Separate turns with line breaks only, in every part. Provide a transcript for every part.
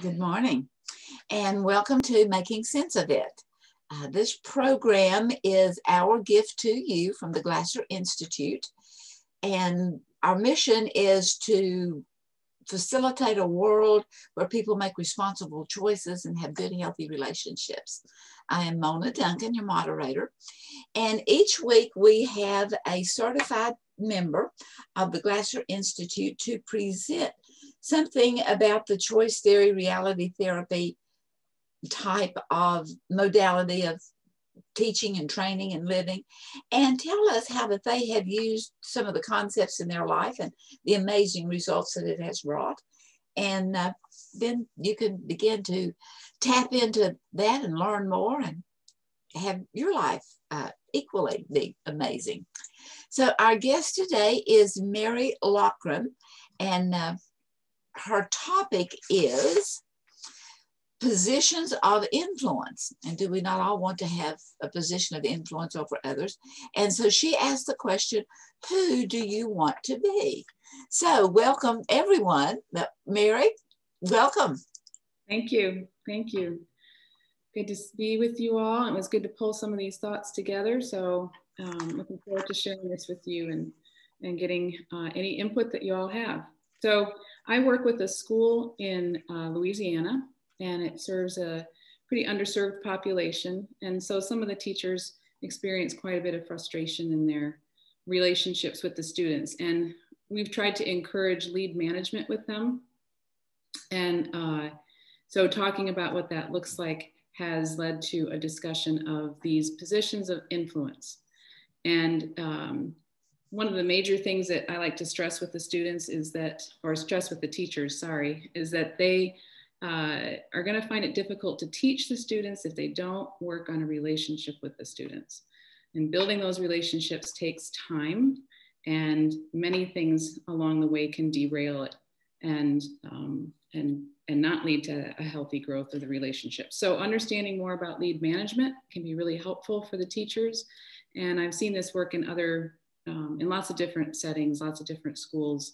Good morning, and welcome to Making Sense of It. This program is our gift to you from the Glasser Institute, and our mission is to facilitate a world where people make responsible choices and have good, healthy relationships. I am Mona Duncan, your moderator, and each week we have a certified member of the Glasser Institute to present something about the choice theory, reality therapy type of modality of teaching and training and living, and tell us how that they have used some of the concepts in their life and the amazing results that it has brought. And then you can begin to tap into that and learn more and have your life equally be amazing. So our guest today is Mary Loughram, and her topic is positions of influence. And do we not all want to have a position of influence over others? And so she asked the question, who do you want to be? So welcome everyone. Mary, welcome.
Thank you. Thank you. Good to be with you all. It was good to pull some of these thoughts together. So looking forward to sharing this with you and getting any input that you all have. So I work with a school in Louisiana, and it serves a pretty underserved population. And so some of the teachers experience quite a bit of frustration in their relationships with the students. And we've tried to encourage lead management with them. And so talking about what that looks like has led to a discussion of these positions of influence. And one of the major things that I like to stress with the students is that, or stress with the teachers, sorry, is that they are going to find it difficult to teach the students if they don't work on a relationship with the students. And building those relationships takes time, and many things along the way can derail it and not lead to a healthy growth of the relationship. So understanding more about lead management can be really helpful for the teachers. And I've seen this work in in lots of different settings, lots of different schools,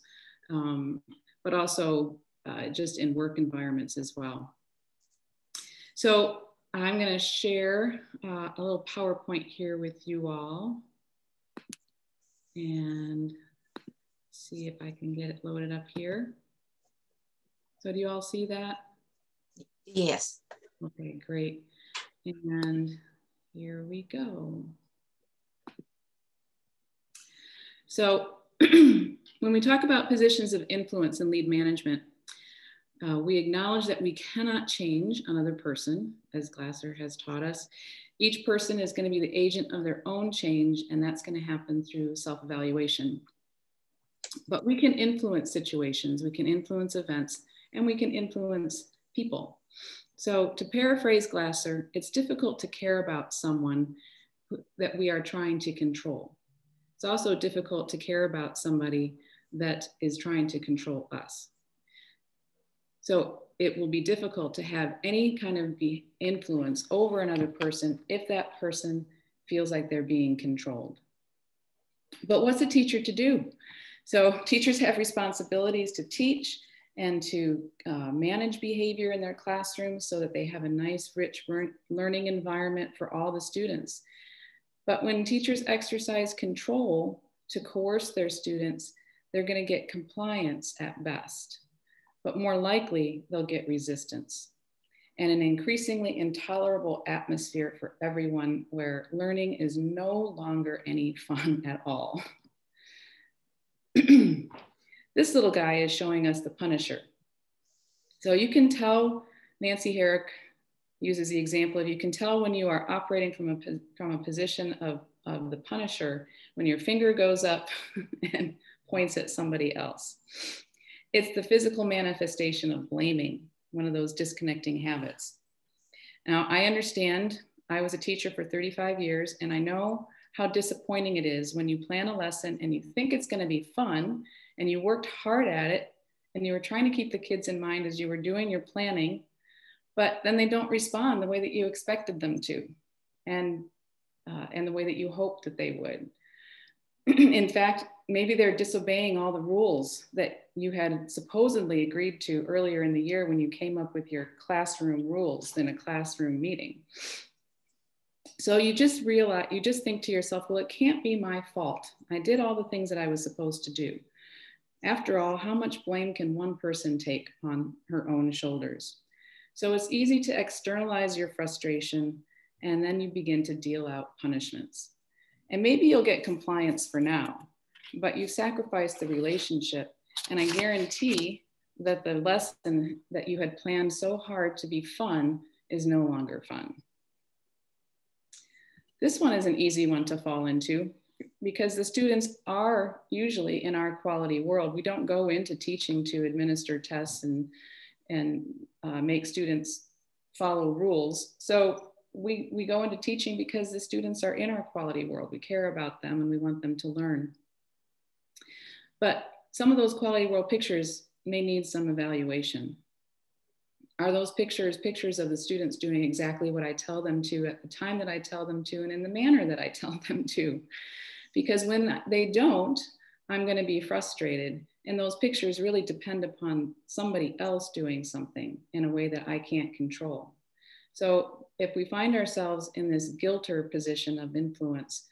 but also just in work environments as well. So I'm going to share a little PowerPoint here with you all and see if I can get it loaded up here. So do you all see that?
Yes.
Okay, great. And here we go. So when we talk about positions of influence and lead management, we acknowledge that we cannot change another person, as Glasser has taught us. Each person is going to be the agent of their own change, and that's going to happen through self-evaluation. But we can influence situations, we can influence events, and we can influence people. So to paraphrase Glasser, it's difficult to care about someone that we are trying to control. It's also difficult to care about somebody that is trying to control us. So it will be difficult to have any kind of influence over another person if that person feels like they're being controlled. But what's a teacher to do? So teachers have responsibilities to teach and to manage behavior in their classrooms so that they have a nice, rich learning environment for all the students. But when teachers exercise control to coerce their students, they're going to get compliance at best. But more likely, they'll get resistance and an increasingly intolerable atmosphere for everyone where learning is no longer any fun at all. This little guy is showing us the Punisher. So you can tell, Nancy Herrick uses the example of, you can tell when you are operating from a position of the Punisher when your finger goes up and points at somebody else. It's the physical manifestation of blaming, one of those disconnecting habits. Now, I understand, I was a teacher for 35 years, and I know how disappointing it is when you plan a lesson and you think it's going to be fun, and you worked hard at it, and you were trying to keep the kids in mind as you were doing your planning, but then they don't respond the way that you expected them to, and the way that you hoped that they would. In fact, maybe they're disobeying all the rules that you had supposedly agreed to earlier in the year when you came up with your classroom rules in a classroom meeting. So you just realize, you just think to yourself, well, it can't be my fault. I did all the things that I was supposed to do. After all, how much blame can one person take on her own shoulders? So it's easy to externalize your frustration, and then you begin to deal out punishments. And maybe you'll get compliance for now, but you sacrifice the relationship. And I guarantee that the lesson that you had planned so hard to be fun is no longer fun. This one is an easy one to fall into because the students are usually in our quality world. We don't go into teaching to administer tests and make students follow rules. So we go into teaching because the students are in our quality world. We care about them and we want them to learn. But some of those quality world pictures may need some evaluation. Are those pictures of the students doing exactly what I tell them to at the time that I tell them to and in the manner that I tell them to? Because when they don't, I'm going to be frustrated. And those pictures really depend upon somebody else doing something in a way that I can't control. So if we find ourselves in this guilter position of influence,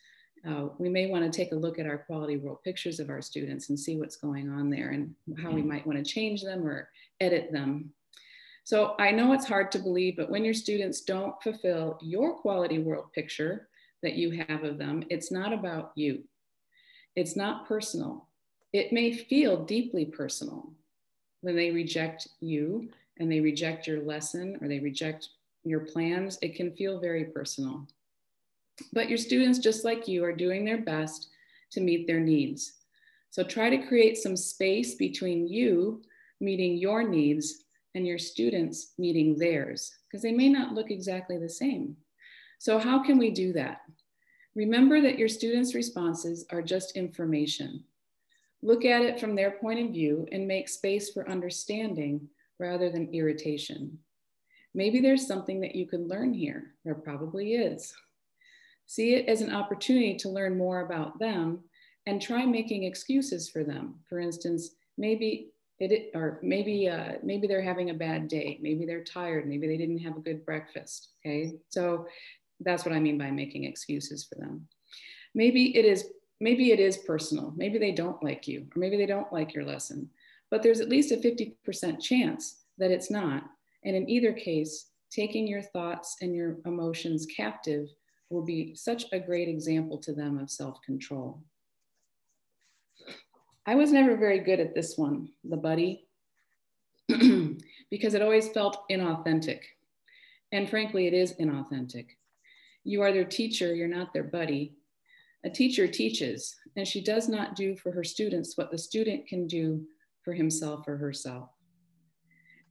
we may want to take a look at our quality world pictures of our students and see what's going on there and how we might want to change them or edit them. So I know it's hard to believe, but when your students don't fulfill your quality world picture that you have of them, it's not about you. It's not personal. It may feel deeply personal when they reject you and they reject your lesson or they reject your plans. It can feel very personal. But your students, just like you, are doing their best to meet their needs. So try to create some space between you meeting your needs and your students meeting theirs, because they may not look exactly the same. So how can we do that? Remember that your students' responses are just information. Look at it from their point of view and make space for understanding rather than irritation. Maybe there's something that you can learn here. There probably is. See it as an opportunity to learn more about them and try making excuses for them. For instance, maybe they're having a bad day. Maybe they're tired. Maybe they didn't have a good breakfast. Okay, so that's what I mean by making excuses for them. Maybe it is personal. Maybe they don't like you, or maybe they don't like your lesson. But there's at least a 50% chance that it's not. And in either case, taking your thoughts and your emotions captive will be such a great example to them of self-control. I was never very good at this one, the buddy, because it always felt inauthentic. And frankly, it is inauthentic. You are their teacher, you're not their buddy. A teacher teaches, and she does not do for her students what the student can do for himself or herself.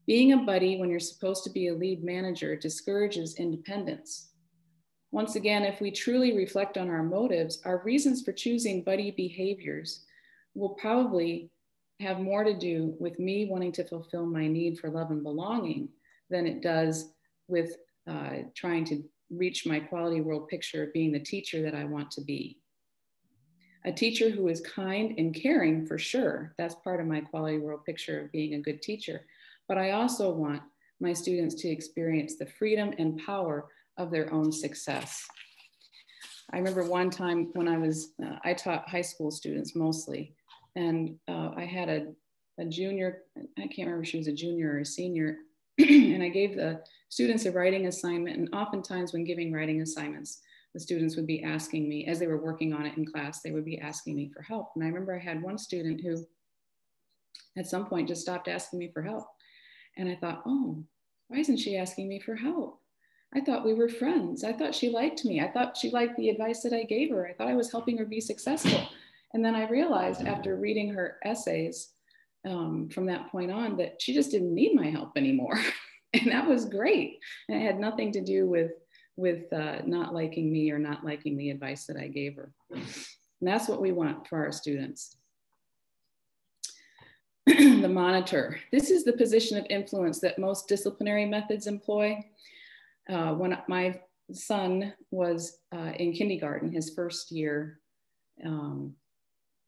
Being a buddy when you're supposed to be a lead manager discourages independence. Once again, if we truly reflect on our motives, our reasons for choosing buddy behaviors will probably have more to do with me wanting to fulfill my need for love and belonging than it does with trying to reach my quality world picture of being the teacher that I want to be. A teacher who is kind and caring, for sure, that's part of my quality world picture of being a good teacher. But I also want my students to experience the freedom and power of their own success. I remember one time when I taught high school students mostly, and I had a junior, I can't remember if she was a junior or a senior, and I gave the students a writing assignment. And oftentimes when giving writing assignments, the students would be asking me, as they were working on it in class, they would be asking me for help. And I remember I had one student who at some point just stopped asking me for help. And I thought, oh, why isn't she asking me for help? I thought we were friends. I thought she liked me. I thought she liked the advice that I gave her. I thought I was helping her be successful. And then I realized after reading her essays from that point on that she just didn't need my help anymore. And that was great. And it had nothing to do with not liking me or not liking the advice that I gave her. And that's what we want for our students. The monitor. This is the position of influence that most disciplinary methods employ. When my son was in kindergarten, his first year,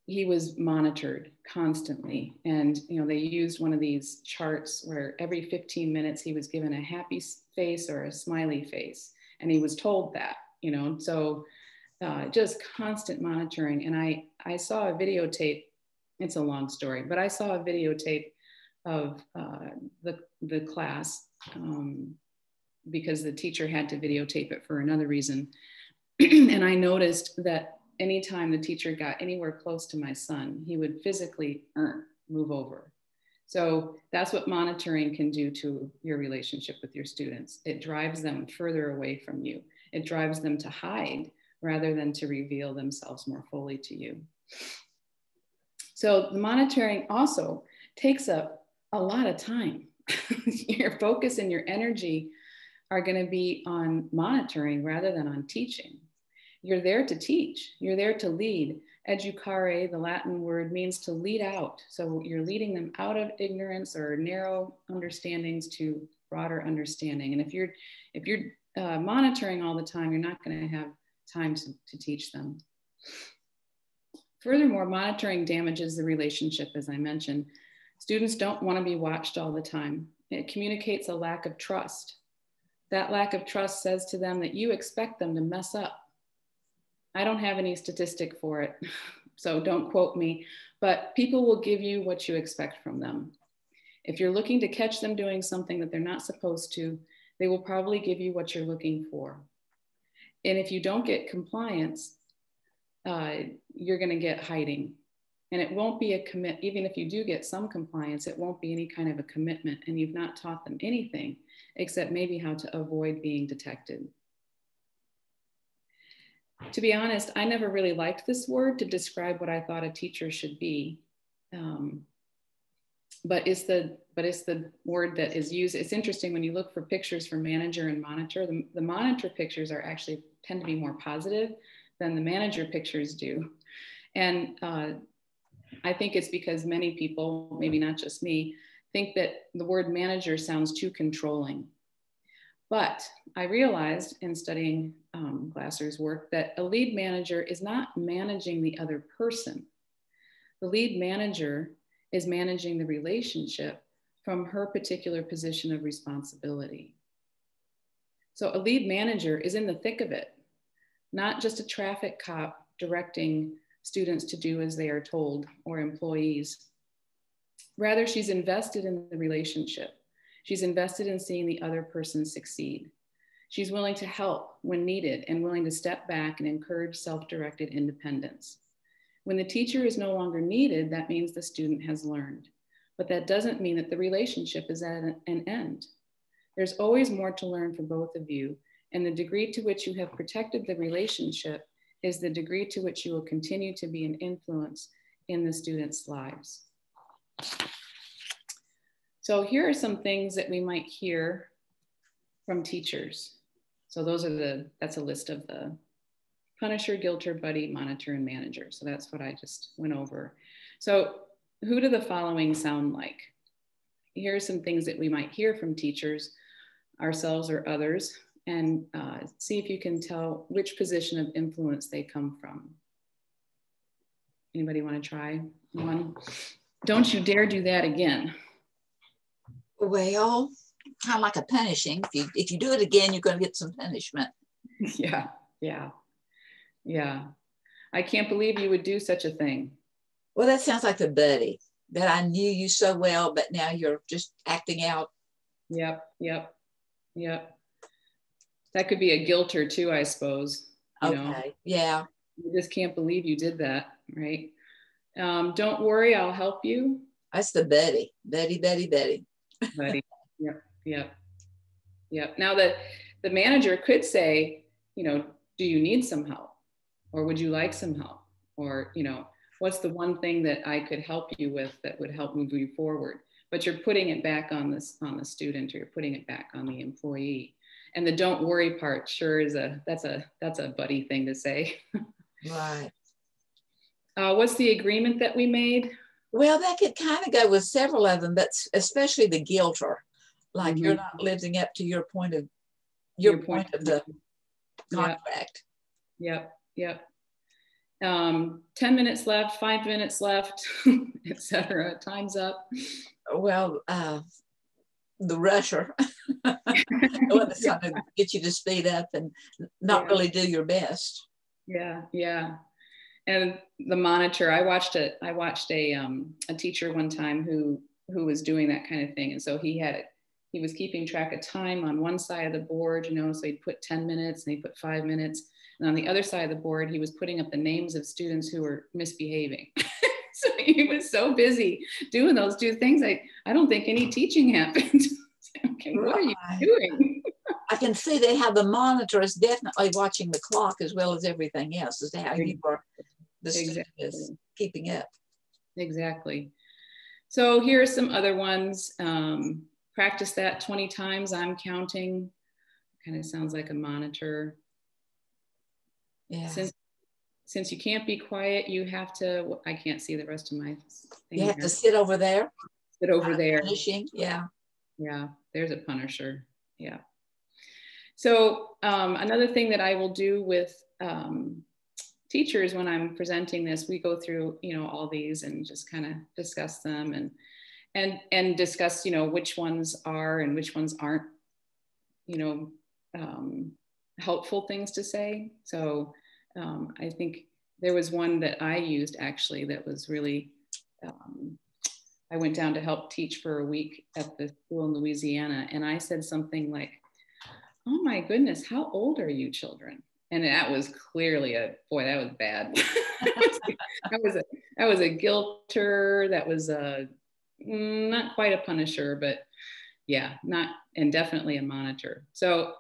he was monitored constantly. And, you know, they used one of these charts where every 15 minutes he was given a happy face or a smiley face. And he was told that, you know, so just constant monitoring. And I saw a videotape, it's a long story, but I saw a videotape of the class because the teacher had to videotape it for another reason. And I noticed that anytime the teacher got anywhere close to my son, he would physically move over. So that's what monitoring can do to your relationship with your students. It drives them further away from you. It drives them to hide rather than to reveal themselves more fully to you. So the monitoring also takes up a lot of time. Your focus and your energy are going to be on monitoring rather than on teaching. You're there to teach. You're there to lead. Educare, the Latin word, means to lead out. So you're leading them out of ignorance or narrow understandings to broader understanding. And if you're monitoring all the time, you're not going to have time to teach them. Furthermore, monitoring damages the relationship, as I mentioned. Students don't want to be watched all the time. It communicates a lack of trust. That lack of trust says to them that you expect them to mess up. I don't have any statistic for it, so don't quote me, but people will give you what you expect from them. If you're looking to catch them doing something that they're not supposed to, they will probably give you what you're looking for. And if you don't get compliance, you're going to get hiding. And it won't be a commit, even if you do get some compliance, it won't be any kind of a commitment, and you've not taught them anything except maybe how to avoid being detected. To be honest, I never really liked this word to describe what I thought a teacher should be. But it's the word that is used. It's interesting when you look for pictures for manager and monitor, the monitor pictures are actually tend to be more positive than the manager pictures do. And I think it's because many people, maybe not just me, think that the word manager sounds too controlling. But I realized in studying Glasser's work that a lead manager is not managing the other person. The lead manager is managing the relationship from her particular position of responsibility. So a lead manager is in the thick of it, not just a traffic cop directing students to do as they are told or employees. Rather, she's invested in the relationship. She's invested in seeing the other person succeed. She's willing to help when needed and willing to step back and encourage self-directed independence. When the teacher is no longer needed, that means the student has learned. But that doesn't mean that the relationship is at an end. There's always more to learn for both of you, and the degree to which you have protected the relationship is the degree to which you will continue to be an influence in the students' lives. So here are some things that we might hear from teachers. So that's a list of the punisher, guilter, buddy, monitor, and manager. So that's what I just went over. So who do the following sound like? Here are some things that we might hear from teachers, ourselves or others, and see if you can tell which position of influence they come from. Anybody want to try one? Don't you dare do that again.
Well, kind of like a punishing. If you do it again, you're going to get some punishment.
Yeah. I can't believe you would do such a thing.
Well, that sounds like the buddy that I knew you so well, but now you're just acting out.
Yep. That could be a guilter too, I suppose. You know?
Yeah.
You just can't believe you did that, right? Don't worry, I'll help you.
That's the buddy. Buddy.
Buddy. Yep. Now the manager could say, you know, do you need some help? Or would you like some help? Or, you know, what's the one thing that I could help you with that would help move you forward? But you're putting it back on the student, or you're putting it back on the employee. And the don't worry part sure is that's a buddy thing to say.
Right.
What's the agreement that we made?
Well, that could kind of go with several of them, but especially the guilter. Like you're not living up to your point of the contract.
Yep. 10 minutes left, 5 minutes left, etc. Time's up.
Well, the rusher. Well, it's trying to get you to speed up and not really do your best.
Yeah, yeah. And the monitor, I watched a teacher one time who was doing that kind of thing. And so he was keeping track of time on one side of the board, you know, so he'd put 10 minutes and he'd put 5 minutes. And on the other side of the board, he was putting up the names of students who were misbehaving. So he was so busy doing those two things. I don't think any teaching happened. Okay, what are you doing?
I can see that how the monitor is definitely watching the clock as well as everything else, as to how you are, the student is keeping up.
Exactly. So here are some other ones. Practice that 20 times. I'm counting. Kind of sounds like a monitor.
Yeah.
Since you can't be quiet, you have to, I can't see the rest of my thing.
You have to sit over there.
Sit over there.
Punishing. Yeah.
Yeah, there's a punisher. Yeah. So another thing that I will do with teachers when I'm presenting this, we go through, you know, all these and just kind of discuss them and discuss, you know, which ones are and which ones aren't, you know, helpful things to say. So I think there was one that I used actually that was really, I went down to help teach for a week at the school in Louisiana, and I said something like, "Oh my goodness, how old are you children?" And that was clearly that was bad. that was a guilter. That was not quite a punisher, but yeah, and definitely a monitor. So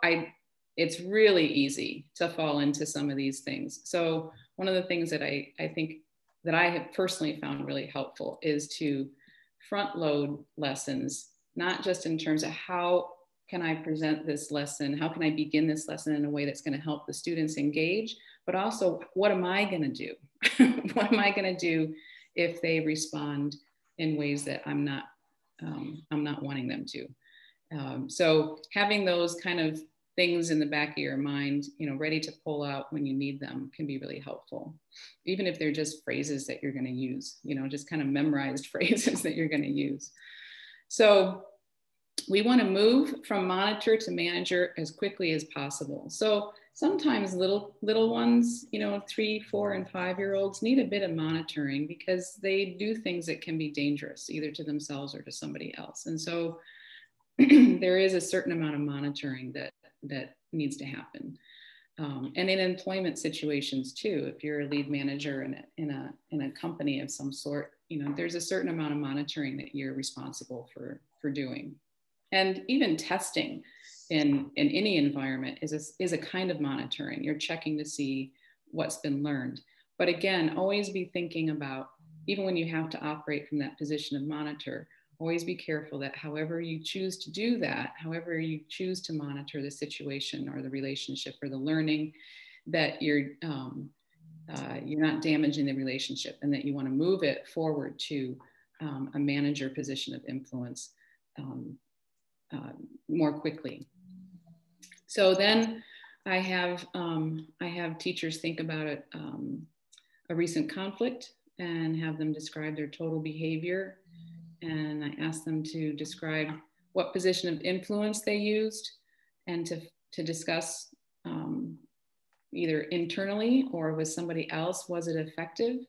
it's really easy to fall into some of these things. So one of the things that I think that I have personally found really helpful is to front load lessons, not just in terms of how can I present this lesson? How can I begin this lesson in a way that's going to help the students engage? But also, what am I going to do? What am I going to do if they respond in ways that I'm not wanting them to? So having those kind of things in the back of your mind, you know, ready to pull out when you need them can be really helpful. Even if they're just phrases that you're going to use, you know, just kind of memorized phrases that you're going to use. So we want to move from monitor to manager as quickly as possible. So sometimes little ones, you know, 3, 4, and 5-year-olds need a bit of monitoring because they do things that can be dangerous either to themselves or to somebody else. And so there is a certain amount of monitoring that needs to happen. And in employment situations too, if you're a lead manager in a company of some sort, you know, there's a certain amount of monitoring that you're responsible for doing. And even testing in any environment is a kind of monitoring. You're checking to see what's been learned. But again, always be thinking about, even when you have to operate from that position of monitor, always be careful that however you choose to do that, however you choose to monitor the situation or the relationship or the learning, that you're not damaging the relationship and that you want to move it forward to a manager position of influence more quickly. So then I have teachers think about a recent conflict and have them describe their total behavior. And I ask them to describe what position of influence they used and to discuss either internally or with somebody else, was it effective?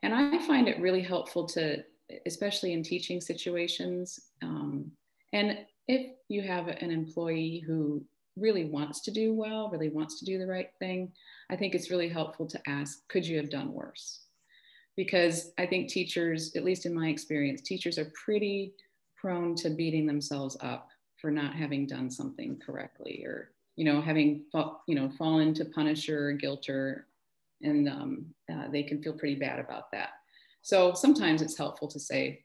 And I find it really helpful to, especially in teaching situations, and if you have an employee who really wants to do well, really wants to do the right thing, I think it's really helpful to ask, could you have done worse? Because I think teachers, at least in my experience, teachers are pretty prone to beating themselves up for not having done something correctly, or, you know, having, fallen into punisher or guilter, and they can feel pretty bad about that. So sometimes it's helpful to say,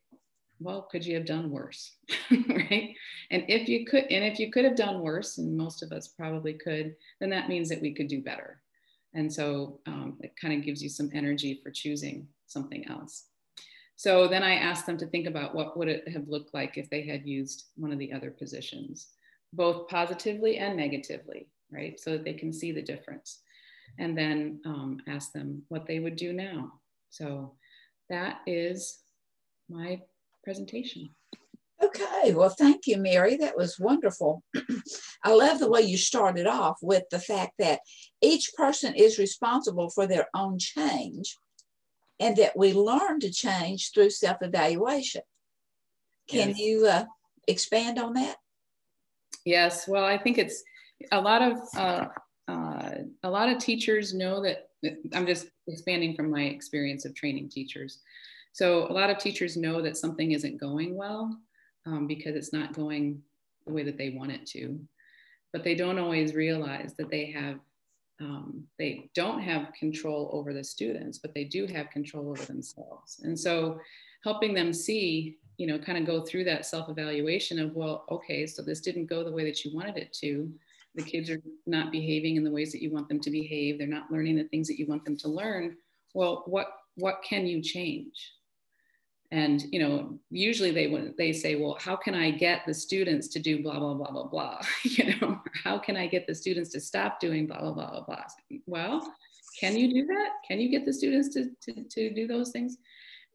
well, could you have done worse? Right? And if you could have done worse, and most of us probably could, then that means that we could do better. And so it kind of gives you some energy for choosing something else. So then I asked them to think about what would it have looked like if they had used one of the other positions, both positively and negatively, right? So that they can see the difference. and then ask them what they would do now. So that is my presentation.
Okay, well, thank you, Mary. That was wonderful. I love the way you started off with the fact that each person is responsible for their own change and that we learn to change through self-evaluation. Can
Yes.
you expand on that?
Yes, well, I think it's a lot of teachers know that. I'm just expanding from my experience of training teachers. So a lot of teachers know that something isn't going well because it's not going the way that they want it to, but they don't always realize that they don't have control over the students, but they do have control over themselves. And so helping them see, kind of go through that self-evaluation of, well, okay, so this didn't go the way that you wanted it to. The kids are not behaving in the ways that you want them to behave. They're not learning the things that you want them to learn. Well, what can you change? And, usually they say, well, how can I get the students to do blah, blah, blah, blah, blah, how can I get the students to stop doing blah, blah, blah, blah, blah? Well, can you do that? Can you get the students to do those things?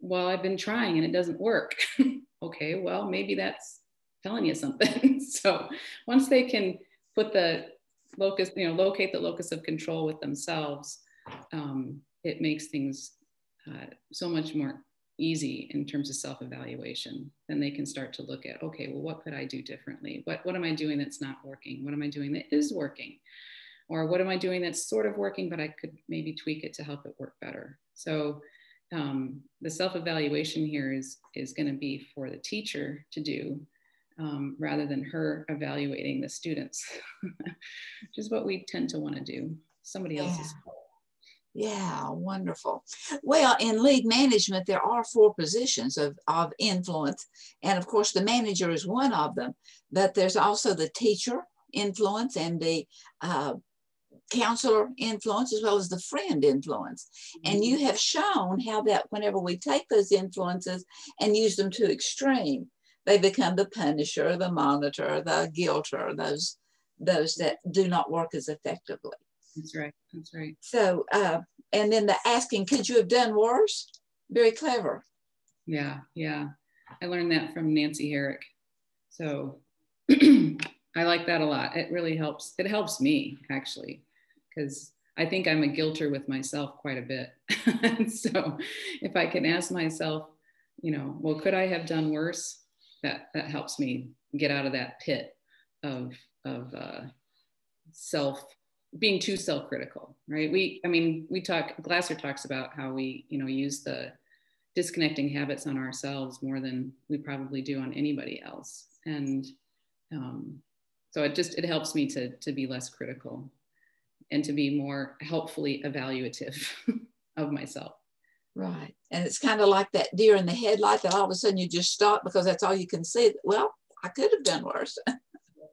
Well, I've been trying and it doesn't work. Okay, well, maybe that's telling you something. So once they can put the locus, locate the locus of control with themselves, it makes things so much more easy in terms of self-evaluation. Then they can start to look at, okay, well, what could I do differently? What am I doing that's not working? What am I doing that is working? Or what am I doing that's sort of working, but I could maybe tweak it to help it work better? So the self-evaluation here is going to be for the teacher to do rather than her evaluating the students, which is what we tend to want to do. Somebody else's fault.
Yeah, wonderful. Well, in league management, there are 4 positions of influence. And of course, the manager is one of them. But there's also the teacher influence and the counselor influence, as well as the friend influence. And you have shown how that whenever we take those influences and use them to extreme, they become the punisher, the monitor, the guilter, those that do not work as effectively.
That's right. That's right.
So, and then the asking, could you have done worse? Very clever.
Yeah. Yeah. I learned that from Nancy Herrick. So I like that a lot. It really helps. It helps me actually, because I think I'm a guilter with myself quite a bit. So if I can ask myself, well, could I have done worse? That helps me get out of that pit of being too self-critical, right? Glasser talks about how we, use the disconnecting habits on ourselves more than we probably do on anybody else. And so it helps me to be less critical and to be more helpfully evaluative of myself.
Right. And it's kind of like that deer in the headlight that all of a sudden you just stop because that's all you can see. Well, I could have done worse.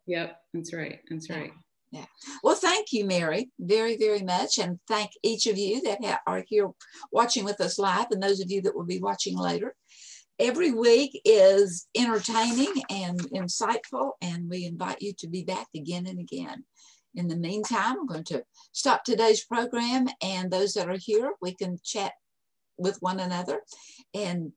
Yep, that's right. That's right.
Yeah. Well, thank you, Mary, very, very much. And thank each of you that are here watching with us live and those of you that will be watching later. Every week is entertaining and insightful, and we invite you to be back again and again. In the meantime, I'm going to stop today's program, and those that are here, we can chat with one another. And